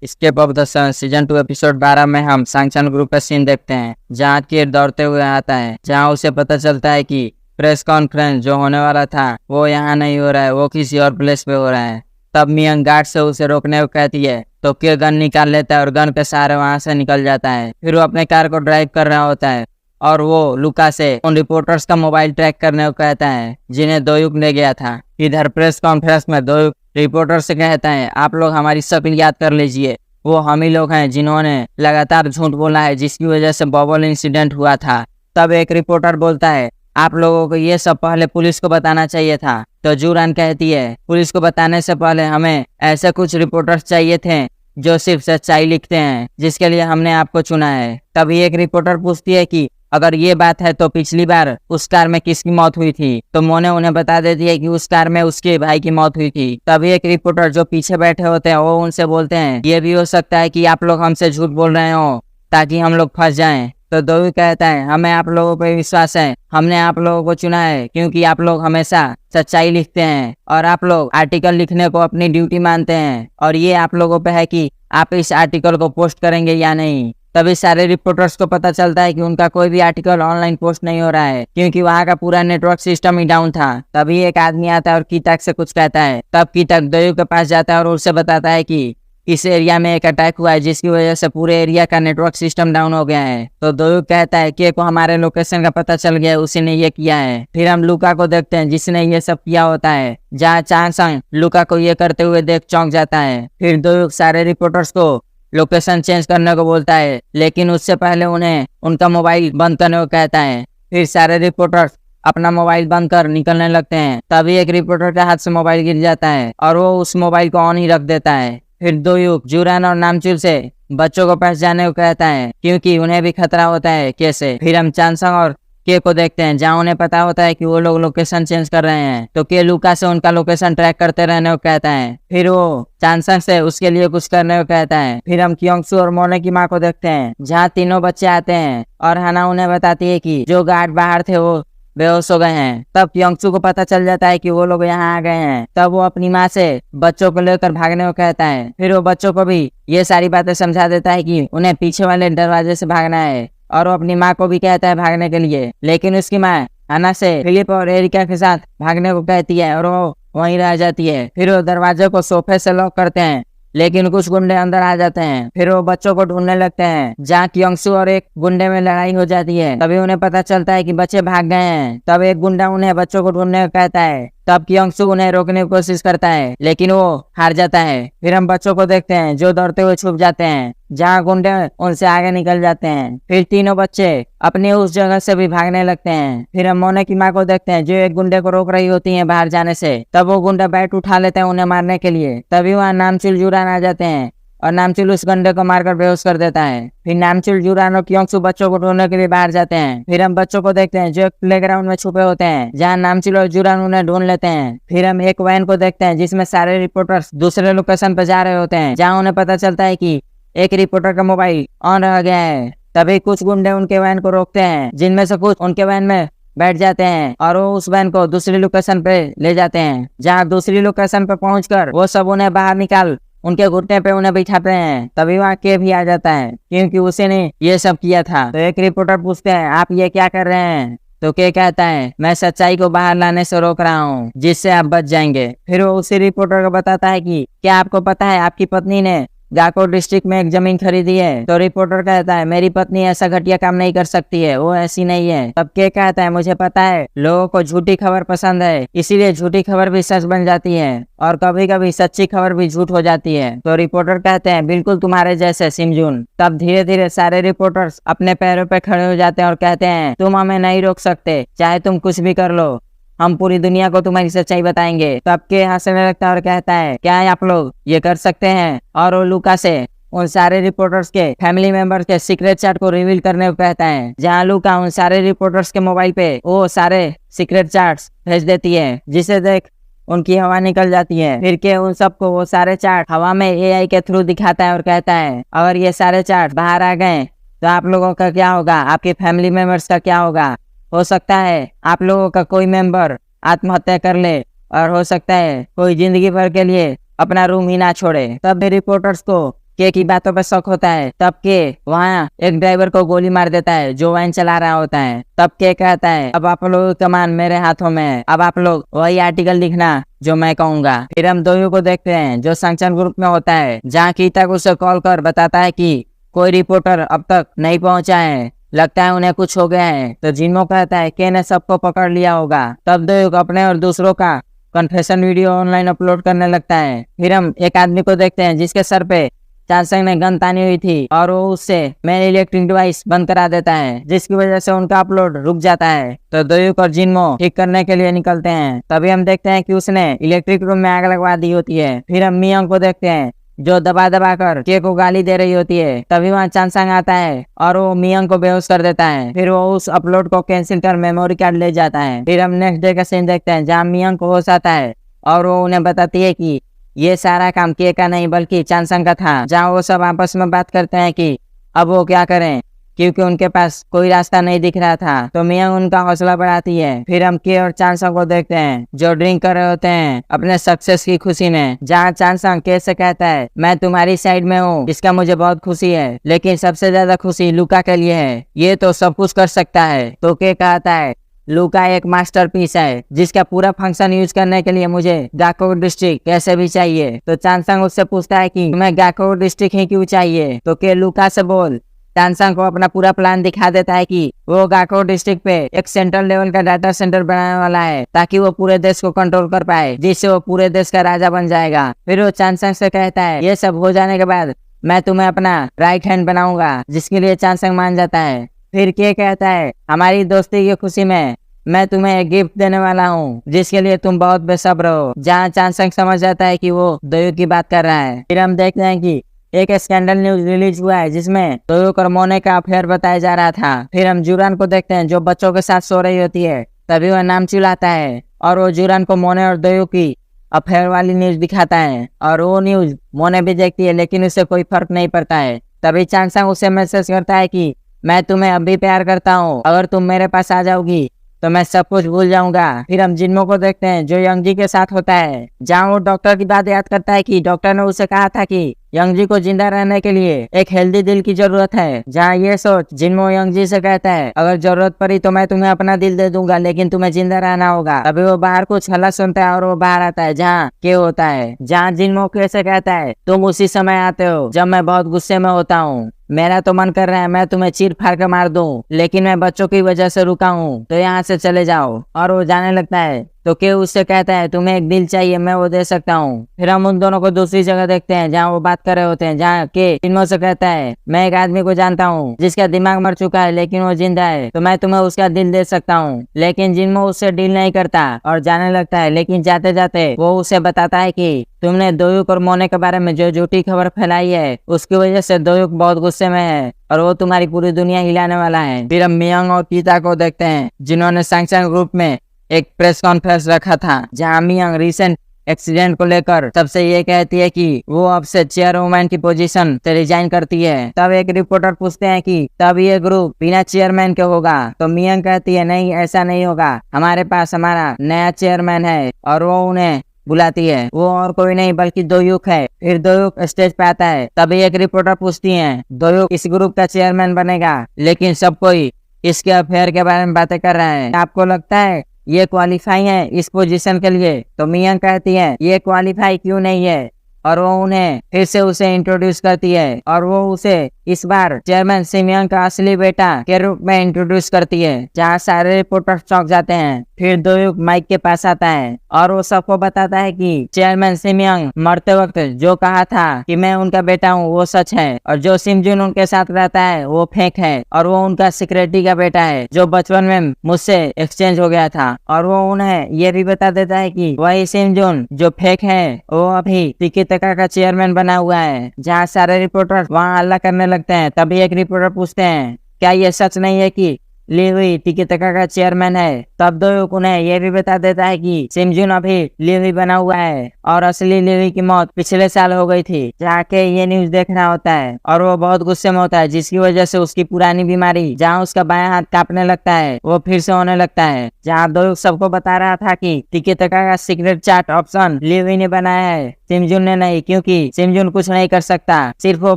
Escape of the sun season 2 episode 12 में हम सांगचन group का सीन देखते हैं जहाँ किर दौड़ते हुए आता है, जहाँ उसे पता चलता है कि प्रेस कॉन्फ्रेंस जो होने वाला था वो यहाँ नहीं हो रहा है, वो किसी और प्लेस पे हो रहा है। तब मियंग गार्ड से उसे रोकने को कहती है तो किर गन निकाल लेता है और गन के सहारे वहाँ से निकल जाता है। फिर वो अपने कार को ड्राइव कर रहा होता है और वो लुका से उन रिपोर्टर्स का मोबाइल ट्रैक करने को कहता है जिन्हें दोयुक ले गया था। इधर प्रेस कॉन्फ्रेंस में दोयुक रिपोर्टर से कहता है आप लोग हमारी शक्ल याद कर लीजिए, वो हम ही लोग हैं जिन्होंने लगातार झूठ बोला है जिसकी वजह से बबल इंसिडेंट हुआ था। तब एक रिपोर्टर बोलता है आप लोगों को ये सब पहले पुलिस को बताना चाहिए था। तो जूरान कहती है पुलिस को बताने से पहले हमें ऐसे कुछ रिपोर्टर्स चाहिए थे जो सिर्फ सच्चाई लिखते हैं, जिसके लिए हमने आपको चुना है। तभी एक रिपोर्टर पूछती है कि अगर ये बात है तो पिछली बार उस कार में किसकी मौत हुई थी। तो मोने उन्हें बता देती है कि उस कार में उसके भाई की मौत हुई थी। तभी एक रिपोर्टर जो पीछे बैठे होते हैं वो उनसे बोलते हैं ये भी हो सकता है कि आप लोग हमसे झूठ बोल रहे हो ताकि हम लोग फंस जाएं। तो दोई कहता है हमें आप लोगों पर विश्वास है, हमने आप लोगों को चुना है क्योंकि आप लोग हमेशा सच्चाई लिखते हैं और आप लोग आर्टिकल लिखने को अपनी ड्यूटी मानते हैं और ये आप लोगों पे है कि आप इस आर्टिकल को पोस्ट करेंगे या नहीं। तभी सारे रिपोर्टर्स को पता चलता है कि उनका कोई भी आर्टिकल ऑनलाइन पोस्ट नहीं हो रहा है क्योंकि वहाँ का पूरा नेटवर्क सिस्टम ही डाउन था। तभी एक आदमी आता है और कीटक से कुछ कहता है। तब कीटक दोयू के पास जाता है और उससे बताता है कि इस एरिया में एक अटैक हुआ है जिसकी वजह से पूरे एरिया का नेटवर्क सिस्टम डाउन हो गया है। तो दोयू कहता है कि को हमारे लोकेशन का पता चल गया है, उसी ने ये किया है। फिर हम लुका को देखते हैं जिसने ये सब किया होता है, जहाँ चांग लुका को ये करते हुए देख चौंक जाता है। फिर दोयू सारे रिपोर्टर्स को लोकेशन चेंज करने को बोलता है, लेकिन उससे पहले उन्हें उनका मोबाइल बंद करने को कहता है। फिर सारे रिपोर्टर्स अपना मोबाइल बंद कर निकलने लगते हैं। तभी एक रिपोर्टर के हाथ से मोबाइल गिर जाता है और वो उस मोबाइल को ऑन ही रख देता है। फिर दोयुक जूरान और नामचुल से बच्चों को पास जाने को कहता है क्योंकि उन्हें भी खतरा होता है कैसे। फिर हम चांसंग और के को देखते हैं जहाँ उन्हें पता होता है कि वो लोग लोकेशन चेंज कर रहे हैं। तो के लुका से उनका लोकेशन ट्रैक करते रहने को कहता है। फिर वो चांसंग से उसके लिए कुछ करने को कहता है। फिर हम क्योंगसू और मोने की माँ को देखते हैं जहाँ तीनों बच्चे आते हैं और हाना उन्हें बताती है कि जो गार्ड बाहर थे वो बेहोश हो गए हैं। तब क्योंगसू को पता चल जाता है कि वो लोग यहाँ आ गए हैं। तब वो अपनी माँ से बच्चों को लेकर भागने को कहता है। फिर वो बच्चों को भी ये सारी बातें समझा देता है कि उन्हें पीछे वाले दरवाजे से भागना है और वो अपनी माँ को भी कहता है भागने के लिए, लेकिन उसकी माँ हाना से फिलिप और एरिका के साथ भागने को कहती है और वो वहीं रह जाती है। फिर वो दरवाजे को सोफे से लॉक करते हैं लेकिन कुछ गुंडे अंदर आ जाते हैं। फिर वो बच्चों को ढूंढने लगते हैं जहाँ क्योंगसू और एक गुंडे में लड़ाई हो जाती है। तभी उन्हें पता चलता है कि बच्चे भाग गए हैं। तब एक गुंडा उन्हें बच्चों को ढूंढने को कहता है। तब क्योंगसू उन्हें रोकने की कोशिश करता है लेकिन वो हार जाता है। फिर हम बच्चों को देखते हैं जो दौड़ते हुए छुप जाते हैं जहाँ गुंडे उनसे आगे निकल जाते हैं। फिर तीनों बच्चे अपनी उस जगह से भी भागने लगते हैं। फिर हम मोने की माँ को देखते हैं जो एक गुंडे को रोक रही होती है बाहर जाने से। तब वो गुंडा बैट उठा लेते हैं उन्हें मारने के लिए। तभी वहाँ नामचुल जूरान आ जाते हैं और नामचुल उस गुंडे को मारकर बेहोश कर देता है। फिर नामचुल जूरान और क्योंगसू बच्चों को ढूंढने के लिए बाहर जाते हैं। फिर हम बच्चों को देखते हैं जो एक प्लेग्राउंड में छुपे होते हैं जहाँ नामचुल और जूरान उन्हें ढूंढ लेते हैं। फिर हम एक वैन को देखते हैं जिसमें सारे रिपोर्टर्स दूसरे लोकेशन पर जा रहे होते हैं जहाँ उन्हें पता चलता है कि एक रिपोर्टर का मोबाइल ऑन रह गया है। तभी कुछ गुंडे उनके वैन को रोकते हैं जिनमें से कुछ उनके वैन में बैठ जाते हैं और वो उस वैन को दूसरी लोकेशन पे ले जाते हैं। जहाँ दूसरी लोकेशन पे पहुंचकर वो सब उन्हें बाहर निकाल उनके घुटने पे उन्हें बिठाते हैं। तभी वहाँ के भी आ जाता है क्योंकि उसी ने ये सब किया था। तो एक रिपोर्टर पूछते हैं आप ये क्या कर रहे हैं। तो के कहता है मैं सच्चाई को बाहर लाने से रोक रहा हूँ जिससे आप बच जाएंगे। फिर वो उसी रिपोर्टर को बताता है कि क्या आपको पता है आपकी पत्नी ने गाको डिस्ट्रिक्ट में एक जमीन खरीदी है। तो रिपोर्टर कहता है मेरी पत्नी ऐसा घटिया काम नहीं कर सकती है, वो ऐसी नहीं है। तब के कहता है मुझे पता है लोगों को झूठी खबर पसंद है, इसीलिए झूठी खबर भी सच बन जाती है और कभी कभी सच्ची खबर भी झूठ हो जाती है। तो रिपोर्टर कहते हैं बिल्कुल तुम्हारे जैसे सिमजून। तब धीरे धीरे सारे रिपोर्टर्स अपने पैरों पे खड़े हो जाते हैं और कहते हैं तुम हमें नहीं रोक सकते, चाहे तुम कुछ भी कर लो, हम पूरी दुनिया को तुम्हारी सच्चाई बताएंगे। तब के हंसने लगता है और कहता है क्या आप लोग ये कर सकते हैं। और वो लुका से उन सारे रिपोर्टर्स के फैमिली मेंबर्स के सीक्रेट चैट को रिवील करने को कहता है जहाँ लुका उन सारे रिपोर्टर्स के मोबाइल पे वो सारे सीक्रेट चैट्स भेज देती है जिसे देख उनकी हवा निकल जाती है। फिर के उन सबको वो सारे चार्ट हवा में एआई के थ्रू दिखाता है और कहता है अगर ये सारे चार्ट बाहर आ गए तो आप लोगों का क्या होगा, आपके फैमिली मेंबर्स का क्या होगा। हो सकता है आप लोगों का कोई मेंबर आत्महत्या कर ले और हो सकता है कोई जिंदगी भर के लिए अपना रूम ही ना छोड़े। तब भी रिपोर्टर्स को के की बातों पर शक होता है। तब के वहाँ एक ड्राइवर को गोली मार देता है जो वैन चला रहा होता है। तब के कहता है अब आप लोगों की कमान मेरे हाथों में है, अब आप लोग वही आर्टिकल लिखना जो मैं कहूंगा। फिर हम दोयू को देखते हैं जो संगचन ग्रुप में होता है, जहाँ कीता को उसे कॉल कर बताता है कि कोई रिपोर्टर अब तक नहीं पहुंचा है, लगता है उन्हें कुछ हो गया है। तो जिन्मो कहता है के ने सबको पकड़ लिया होगा। तब दोयुक अपने और दूसरों का कन्फेशन वीडियो ऑनलाइन अपलोड करने लगता है। फिर हम एक आदमी को देखते हैं जिसके सर पे चांसंग ने गन तानी हुई थी और वो उससे मेन इलेक्ट्रिक डिवाइस बंद करा देता है, जिसकी वजह से उनका अपलोड रुक जाता है। तो दोयुक और जिन्मो ठीक करने के लिए निकलते हैं। तभी हम देखते हैं कि उसने इलेक्ट्रिक रूम में आग लगवा दी होती है। फिर हम मियांग को देखते हैं जो दबा दबा कर के को गाली दे रही होती है। तभी वहाँ चांसंग आता है और वो मियांग को बेहोश कर देता है। फिर वो उस अपलोड को कैंसिल कर मेमोरी कार्ड ले जाता है। फिर हम नेक्स्ट डे का सीन देखते हैं जहाँ मियांग को होश आता है और वो उन्हें बताती है कि ये सारा काम के का नहीं बल्कि चांसंग का था। जहाँ वो सब आपस में बात करते हैं कि अब वो क्या करें क्योंकि उनके पास कोई रास्ता नहीं दिख रहा था। तो मियांग उनका हौसला बढ़ाती है। फिर हम के और चांसंग को देखते हैं जो ड्रिंक कर रहे होते हैं अपने सक्सेस की खुशी में, जहाँ चांसंग के से कहता है मैं तुम्हारी साइड में हूँ, इसका मुझे बहुत खुशी है, लेकिन सबसे ज्यादा खुशी लुका के लिए है, ये तो सब कुछ कर सकता है। तो के कहता है लुका एक मास्टरपीस है जिसका पूरा फंक्शन यूज करने के लिए मुझे गाको डिस्ट्रिक्ट कैसे भी चाहिए। तो चांसंग उससे पूछता है कि तुम्हें गाको डिस्ट्रिक्ट ही क्यों चाहिए। तो के लुका से बोल चांसंग को अपना पूरा प्लान दिखा देता है कि वो गाको डिस्ट्रिक्ट पे एक सेंट्रल लेवल का डाटा सेंटर बनाने वाला है ताकि वो पूरे देश को कंट्रोल कर पाए, जिससे वो पूरे देश का राजा बन जाएगा। फिर वो चांसंग से कहता है ये सब हो जाने के बाद मैं तुम्हें अपना राइट हैंड बनाऊंगा, जिसके लिए चांसंग मान जाता है। फिर के कहता है हमारी दोस्ती की खुशी में मैं तुम्हें एक गिफ्ट देने वाला हूँ जिसके लिए तुम बहुत बेसब्र हो। जहाँ चांसंग समझ जाता है कि वो दोयुक की बात कर रहा है। फिर हम देखते हैं कि एक स्कैंडल न्यूज रिलीज हुआ है जिसमें दोयुक और मोने का अफेयर बताया जा रहा था। फिर हम जुरान को देखते हैं जो बच्चों के साथ सो रही होती है। तभी वह नाम चिल्लाता है और वो जुरान को मोने और दोयुक की अफेयर वाली न्यूज दिखाता है और वो न्यूज मोने भी देखती है, लेकिन उससे कोई फर्क नहीं पड़ता है। तभी चांसंग उसे मैसेज करता है कि मैं तुम्हें अभी प्यार करता हूँ, अगर तुम मेरे पास आ जाओगी तो मैं सब कुछ भूल जाऊंगा। फिर हम जिन्मो को देखते हैं जो यंगजी के साथ होता है, जहाँ वो डॉक्टर की बात याद करता है कि डॉक्टर ने उसे कहा था कि यंगजी को जिंदा रहने के लिए एक हेल्दी दिल की जरूरत है। जहाँ ये सोच जिन्मो यंगजी से कहता है अगर जरूरत पड़ी तो मैं तुम्हें अपना दिल दे दूंगा, लेकिन तुम्हें जिंदा रहना होगा। अभी वो बाहर कुछ हल्ला सुनता है और वो बाहर आता है जहाँ के होता है। जहाँ जिन्मो के से कहता है तुम उसी समय आते हो जब मैं बहुत गुस्से में होता हूँ, मेरा तो मन कर रहा है मैं तुम्हें चीर फाड़ कर मार दूं, लेकिन मैं बच्चों की वजह से रुका हूँ, तो यहाँ से चले जाओ। और वो जाने लगता है। तो के उससे कहता है तुम्हें एक दिल चाहिए, मैं वो दे सकता हूँ। फिर हम उन दोनों को दूसरी जगह देखते हैं जहाँ वो बात कर रहे होते हैं, जहाँ के जिन्मो से कहता है मैं एक आदमी को जानता हूँ जिसका दिमाग मर चुका है लेकिन वो जिंदा है, तो मैं तुम्हें उसका दिल दे सकता हूँ। लेकिन जिन्मो उससे डील नहीं करता और जाने लगता है। लेकिन जाते जाते वो उसे बताता है कि तुमने दोयुक और मोने के बारे में जो झूठी खबर फैलाई है उसकी वजह से दोयुक बहुत गुस्से में है और वो तुम्हारी पूरी दुनिया हिलाने वाला है। फिर हम मियांग और कीता को देखते हैं जिन्होंने संगचन ग्रुप में एक प्रेस कॉन्फ्रेंस रखा था, जहाँ मियांग रिसेंट एक्सीडेंट को लेकर सबसे ये कहती है कि वो अब से चेयरवुमैन की पोजीशन से रिजाइन करती है। तब एक रिपोर्टर पूछते हैं कि तब ये ग्रुप बिना चेयरमैन के होगा। तो मियांग कहती है नहीं, ऐसा नहीं होगा, हमारे पास हमारा नया चेयरमैन है। और वो उन्हें बुलाती है। वो और कोई नहीं बल्कि दोयुक है। फिर दोयुक स्टेज पे आता है। तभी एक रिपोर्टर पूछती है दोयुक इस ग्रुप का चेयरमैन बनेगा, लेकिन सब कोई इसके अफेयर के बारे में बातें कर रहा है, आपको लगता है ये क्वालिफाई है इस पोजीशन के लिए? तो मियांग कहती है ये क्वालिफाई क्यों नहीं है। और वो उन्हें फिर से उसे इंट्रोड्यूस करती है और वो उसे इस बार चेयरमैन सिमियन का असली बेटा के रूप में इंट्रोड्यूस करती है, जहाँ सारे रिपोर्टर चौंक जाते हैं। फिर दोयुक माइक के पास आता है और वो सबको बताता है कि चेयरमैन सिमियन मरते वक्त जो कहा था कि मैं उनका बेटा हूँ वो सच है, और जो सिमजुन उनके साथ रहता है वो फेक है, और वो उनका सिक्योरिटी का बेटा है जो बचपन में मुझसे एक्सचेंज हो गया था। और वो उन्हें ये भी बता देता है कि वही सिमजुन जो फेक है वो अभी तिकितका का चेयरमैन बना हुआ है। जहाँ सारे रिपोर्टर वहाँ हल्ला करने लगते हैं। तभी एक रिपोर्टर पूछते हैं क्या ये सच नहीं है कि लीवी टिकिटका का चेयरमैन है। तब दोयुक उन्हें यह भी बता देता है कि सिमजुन अभी लीवी बना हुआ है और असली लीवी की मौत पिछले साल हो गई थी। जाके ये न्यूज देखना होता है और वो बहुत गुस्से में होता है, जिसकी वजह से उसकी पुरानी बीमारी जहाँ उसका बायां हाथ कांपने लगता है वो फिर से होने लगता है। जहाँ दोयुक सबको बता रहा था कि टिकिटका का सीक्रेट चैट ऑप्शन लीवी ने बनाया है, सिमजुन ने नहीं, क्योंकि सिमजुन कुछ नहीं कर सकता, सिर्फ वो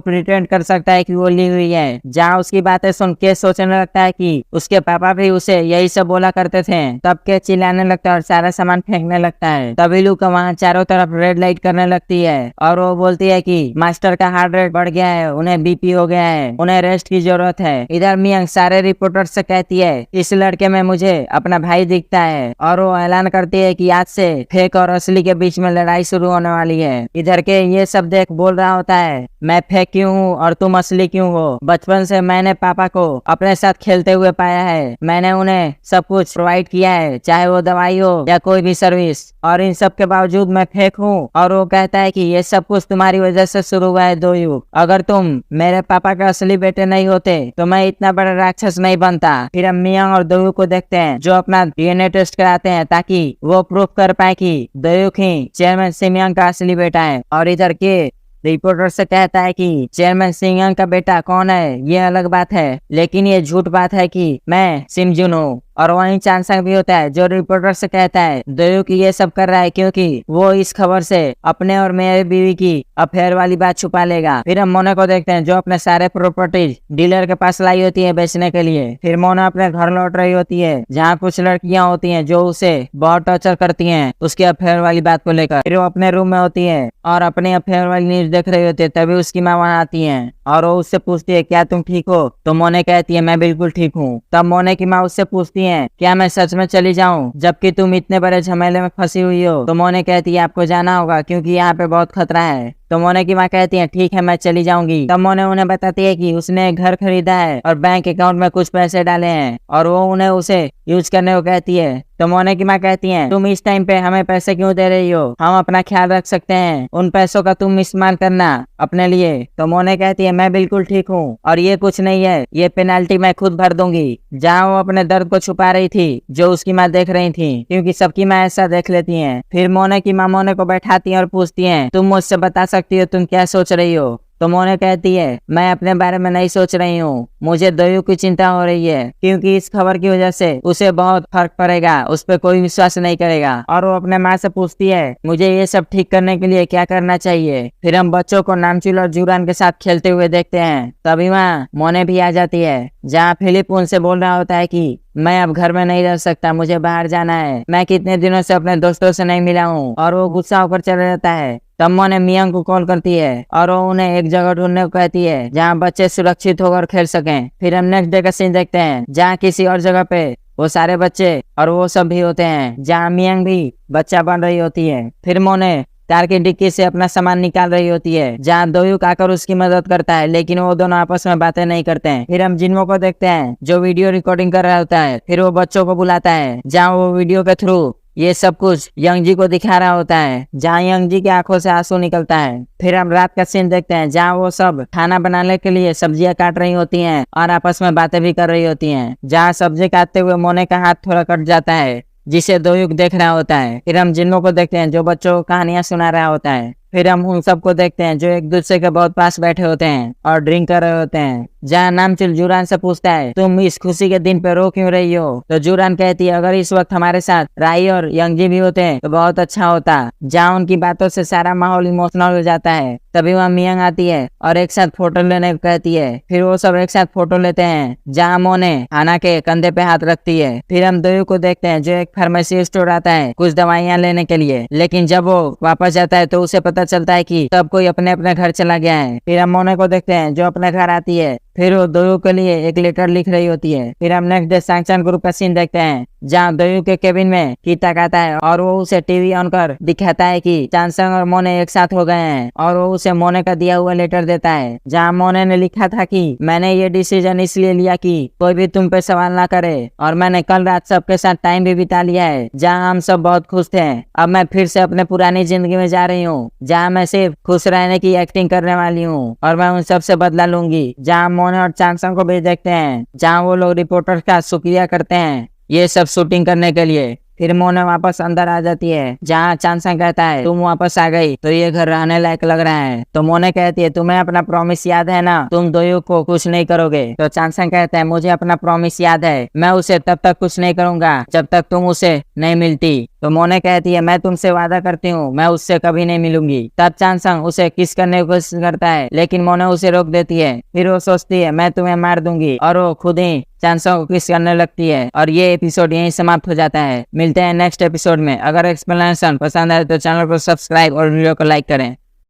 प्रिटेंड कर सकता है कि वो ली हुई है। जहाँ उसकी बातें सुन के सोचने लगता है कि उसके पापा भी उसे यही सब बोला करते थे। तब के चिल्लाने लगता है और सारा सामान फेंकने लगता है। तभी लूका वहाँ चारों तरफ रेड लाइट करने लगती है और वो बोलती है कि मास्टर का हार्ट रेट बढ़ गया है, उन्हें बीपी हो गया है, उन्हें रेस्ट की जरूरत है। इधर मियांग सारे रिपोर्टर से कहती है इस लड़के में मुझे अपना भाई दिखता है और वो ऐलान करती है कि आज से फेक और असली के बीच में लड़ाई शुरू होने वाली है। इधर के ये सब देख बोल रहा होता है मैं फेक क्यों हूँ और तुम असली क्यों हो। बचपन से मैंने पापा को अपने साथ खेलते हुए पाया है, मैंने उन्हें सब कुछ प्रोवाइड किया है, चाहे वो दवाई हो या कोई भी सर्विस, और इन सब के बावजूद मैं फेक हूँ। और वो कहता है कि ये सब कुछ तुम्हारी वजह से शुरू हुआ है दोयुक, अगर तुम मेरे पापा के असली बेटे नहीं होते तो मैं इतना बड़ा राक्षस नहीं बनता। फिर हम मियांग और दोयुक को देखते हैं जो अपना डीएनए टेस्ट कराते हैं ताकि वो प्रूफ कर पाए कि दोयुक ही चेयरमैन सिमयांग का असली बेटा है। और इधर के रिपोर्टर से कहता है कि चेयरमैन सिमयांग का बेटा कौन है ये अलग बात है, लेकिन ये झूठ बात है कि मैं सिमजुन हूँ। और वहीं चांगसंग भी होता है जो रिपोर्टर से कहता है दोयुक ये सब कर रहा है क्योंकि वो इस खबर से अपने और मेरे बीवी की अफेयर वाली बात छुपा लेगा। फिर हम मोना को देखते हैं जो अपने सारे प्रॉपर्टीज डीलर के पास लाई होती है बेचने के लिए। फिर मोना अपने घर लौट रही होती है जहाँ कुछ लड़कियां होती हैं जो उसे बहुत टॉर्चर करती हैं उसके अफेयर वाली बात को लेकर। फिर वो अपने रूम में होती है और अपने अफेयर वाली न्यूज देख रही होती है। तभी उसकी माँ वहाँ आती है और वो उससे पूछती है क्या तुम ठीक हो, तो मोने कहती है मैं बिल्कुल ठीक हूँ। तब मोने की माँ उससे पूछती है क्या मैं सच में चली जाऊँ जबकि तुम इतने बड़े झमेले में फंसी हुई हो। तो मोने कहती है आपको जाना होगा क्योंकि यहाँ पे बहुत खतरा है। तो मोने की माँ कहती है ठीक है मैं चली जाऊंगी। तब मोने उन्हें बताती है कि उसने एक घर खरीदा है और बैंक अकाउंट में कुछ पैसे डाले हैं और वो उन्हें उसे यूज करने को कहती है। तो मोने की माँ कहती है तुम इस टाइम पे हमें पैसे क्यों दे रही हो, हम अपना ख्याल रख सकते हैं, उन पैसों का तुम इस्तेमाल करना अपने लिए। तो मोने कहती है मैं बिल्कुल ठीक हूँ और ये कुछ नहीं है, ये पेनाल्टी मैं खुद भर दूंगी। जहाँ वो अपने दर्द को छुपा रही थी जो उसकी माँ देख रही थी, क्योंकि सबकी माँ ऐसा देख लेती है। फिर मोने की माँ मोने को बैठाती है और पूछती है तुम मुझसे बता सकती हो तुम क्या सोच रही हो। तो मोने कहती है मैं अपने बारे में नहीं सोच रही हूँ, मुझे दोयुक की चिंता हो रही है क्योंकि इस खबर की वजह से उसे बहुत फर्क पड़ेगा, उस पर कोई विश्वास नहीं करेगा। और वो अपने माँ से पूछती है मुझे ये सब ठीक करने के लिए क्या करना चाहिए। फिर हम बच्चों को नामचुल और जुरान के साथ खेलते हुए देखते हैं। तभी वहाँ मोने भी आ जाती है जहाँ फिलिप उनसे बोल रहा होता है कि मैं अब घर में नहीं रह सकता, मुझे बाहर जाना है, मैं कितने दिनों से अपने दोस्तों से नहीं मिला हूँ। और वो गुस्सा होकर चला जाता है। तब मोने मियांग को कॉल करती है और वो उन्हें एक जगह ढूंढने को कहती है जहाँ बच्चे सुरक्षित होकर खेल सकें। फिर हम नेक्स्ट डे का सीन देखते हैं जहाँ किसी और जगह पे वो सारे बच्चे और वो सब भी होते हैं जहाँ मियांग भी बच्चा बन रही होती है। फिर मोने कार की डिक्की से अपना सामान निकाल रही होती है जहाँ दोयुक आकर उसकी मदद करता है, लेकिन वो दोनों आपस में बातें नहीं करते हैं। फिर हम जिन्मो को देखते हैं जो वीडियो रिकॉर्डिंग कर रहा होता है। फिर वो बच्चों को बुलाता है जहाँ वो वीडियो के थ्रू ये सब कुछ यंगजी को दिखा रहा होता है, जहाँ यंगजी की आंखों से आंसू निकलता है। फिर हम रात का सीन देखते हैं जहाँ वो सब खाना बनाने के लिए सब्जियां काट रही होती हैं और आपस में बातें भी कर रही होती हैं। जहाँ सब्जी काटते हुए मोने का हाथ थोड़ा कट जाता है जिसे दोयुक देख रहा होता है। फिर हम जिन्मो को देखते हैं जो बच्चों को कहानियां सुना रहा होता है। फिर हम उन सबको देखते हैं जो एक दूसरे के बहुत पास बैठे होते हैं और ड्रिंक कर रहे होते हैं। जहाँ नामचुल जुरान से पूछता है तुम इस खुशी के दिन पे रो क्यों रही हो। तो जुरान कहती है अगर इस वक्त हमारे साथ राई और यंगजी भी होते हैं तो बहुत अच्छा होता। जहाँ उनकी बातों से सारा माहौल इमोशनल हो जाता है। तभी वहाँ मियांग आती है और एक साथ फोटो लेने को कहती है। फिर वो सब एक साथ फोटो लेते हैं जहाँ मोने हाना के कंधे पे हाथ रखती है। फिर हम दोयुक को देखते हैं जो एक फार्मेसी स्टोर आता है कुछ दवाइयाँ लेने के लिए, लेकिन जब वो वापस जाता है तो उसे पता चलता है कि सब कोई अपने अपने घर चला गया है। फिर हम मोने को देखते हैं जो अपने घर आती है। फिर वो दोयुक के लिए एक लेटर लिख रही होती है। फिर हम नेक्स्ट डे सांगचान ग्रुप का सीन देखते हैं जहाँ दोयुक के केबिन में कीता आता है और वो उसे टीवी ऑन कर दिखाता है कि चांगसंग और मोने एक साथ हो गए हैं और वो उसे उसे मोने का दिया हुआ लेटर देता है, जहाँ मोने ने लिखा था कि मैंने ये डिसीजन इसलिए लिया कि कोई भी तुम पे सवाल ना करे, और मैंने कल रात सबके साथ टाइम भी बिता लिया है, जहाँ हम सब बहुत खुश थे। अब मैं फिर से अपने पुरानी जिंदगी में जा रही हूँ, जहाँ मैं सिर्फ खुश रहने की एक्टिंग करने वाली हूँ, और मैं उन सब से बदला लूंगी। जहाँ मोने और चांगसंग को भी देखते हैं, जहाँ वो लोग रिपोर्टर का शुक्रिया करते हैं ये सब शूटिंग करने के लिए। फिर मोने वापस अंदर आ जाती है, जहाँ चांगसंग कहता है तुम वापस आ गई तो ये घर रहने लायक लग रहा है। तो मोने कहती है तुम्हें अपना प्रॉमिस याद है ना, तुम दोयों को कुछ नहीं करोगे। तो चांगसंग कहता है मुझे अपना प्रॉमिस याद है, मैं उसे तब तक कुछ नहीं करूंगा जब तक तुम उसे नहीं मिलती। तो मोने कहती है मैं तुमसे वादा करती हूँ मैं उससे कभी नहीं मिलूंगी। तब चांगसंग उसे किस करने की कोशिश करता है, लेकिन मोने उसे रोक देती है। फिर वो सोचती है मैं तुम्हें मार दूंगी, और वो खुद ही चांगसंग को किस करने लगती है। और ये एपिसोड यहीं समाप्त हो जाता है। मिलते हैं नेक्स्ट एपिसोड में। अगर एक्सप्लेनेशन पसंद आए तो चैनल को सब्सक्राइब और वीडियो को लाइक करें।